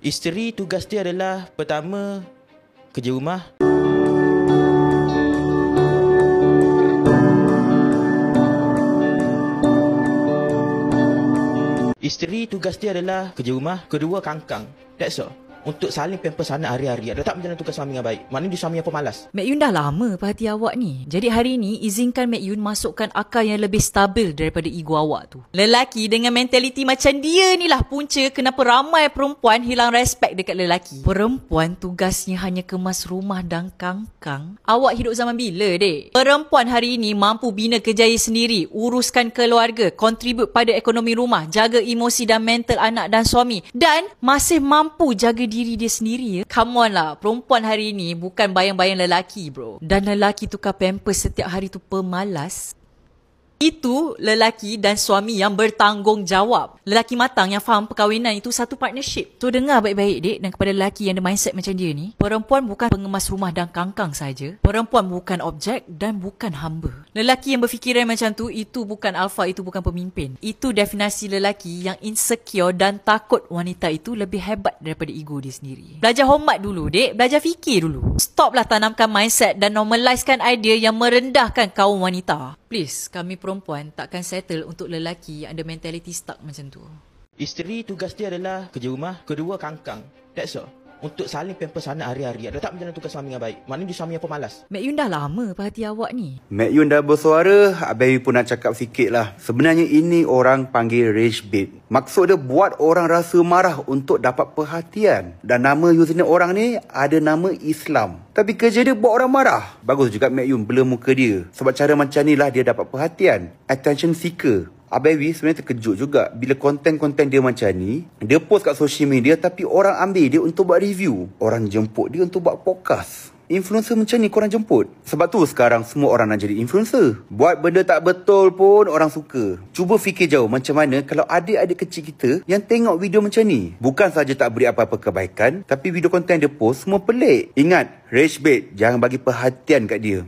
Isteri tugas dia adalah pertama kerja rumah. Isteri tugas dia adalah kerja rumah. Kedua, kangkang. That's all. Untuk saling pampers anak hari-hari. Ada tak menjalankan tugas suami yang baik? Maknanya dia suami yang pemalas. Mek Yun dah lama perhati awak ni. Jadi hari ni izinkan Mek Yun masukkan akal yang lebih stabil daripada ego awak tu. Lelaki dengan mentaliti macam dia ni lah punca kenapa ramai perempuan hilang respect dekat lelaki. Perempuan tugasnya hanya kemas rumah dan kangkang. Awak hidup zaman bila, dek? Perempuan hari ini mampu bina kerjaya sendiri, uruskan keluarga, kontribut pada ekonomi rumah, jaga emosi dan mental anak dan suami, dan masih mampu jaga diri dia sendiri ya. Come on lah, perempuan hari ni bukan bayang-bayang lelaki bro. Dan lelaki tukar pampers setiap hari tu pemalas. Itu lelaki dan suami yang bertanggungjawab. Lelaki matang yang faham perkahwinan itu satu partnership. So dengar baik-baik dek, dan kepada lelaki yang ada mindset macam dia ni, perempuan bukan pengemas rumah dan kangkang saja. Perempuan bukan objek dan bukan hamba. Lelaki yang berfikiran macam tu, itu bukan alpha, itu bukan pemimpin. Itu definisi lelaki yang insecure dan takut wanita itu lebih hebat daripada ego dia sendiri. Belajar hormat dulu dek, belajar fikir dulu. Stoplah tanamkan mindset dan normalizekan idea yang merendahkan kaum wanita. Please, kami perempuan takkan settle untuk lelaki yang ada mentality stuck macam tu. Isteri tugas dia adalah kerja rumah. Kedua, kangkang. That's all. Untuk saling pampers anak hari-hari. Ada tak menjalankan tugas suami yang baik? Maknanya dia suami yang pemalas. Mek Yun dah lama perhati awak ni. Mek Yun dah bersuara, Abang pun nak cakap sikit lah. Sebenarnya ini orang panggil rage bait. Maksud dia buat orang rasa marah untuk dapat perhatian. Dan nama username orang ni ada nama Islam. Tapi kerja dia buat orang marah. Bagus juga Mek Yun blur muka dia. Sebab cara macam ni lah dia dapat perhatian. Attention seeker. Abang sebenarnya terkejut juga bila konten-konten dia macam ni, dia post kat social media tapi orang ambil dia untuk buat review. Orang jemput dia untuk buat podcast. Influencer macam ni korang jemput. Sebab tu sekarang semua orang nak jadi influencer. Buat benda tak betul pun orang suka. Cuba fikir jauh macam mana kalau adik-adik kecil kita yang tengok video macam ni. Bukan saja tak beri apa-apa kebaikan, tapi video konten dia post semua pelik. Ingat, rage bait, jangan bagi perhatian kat dia.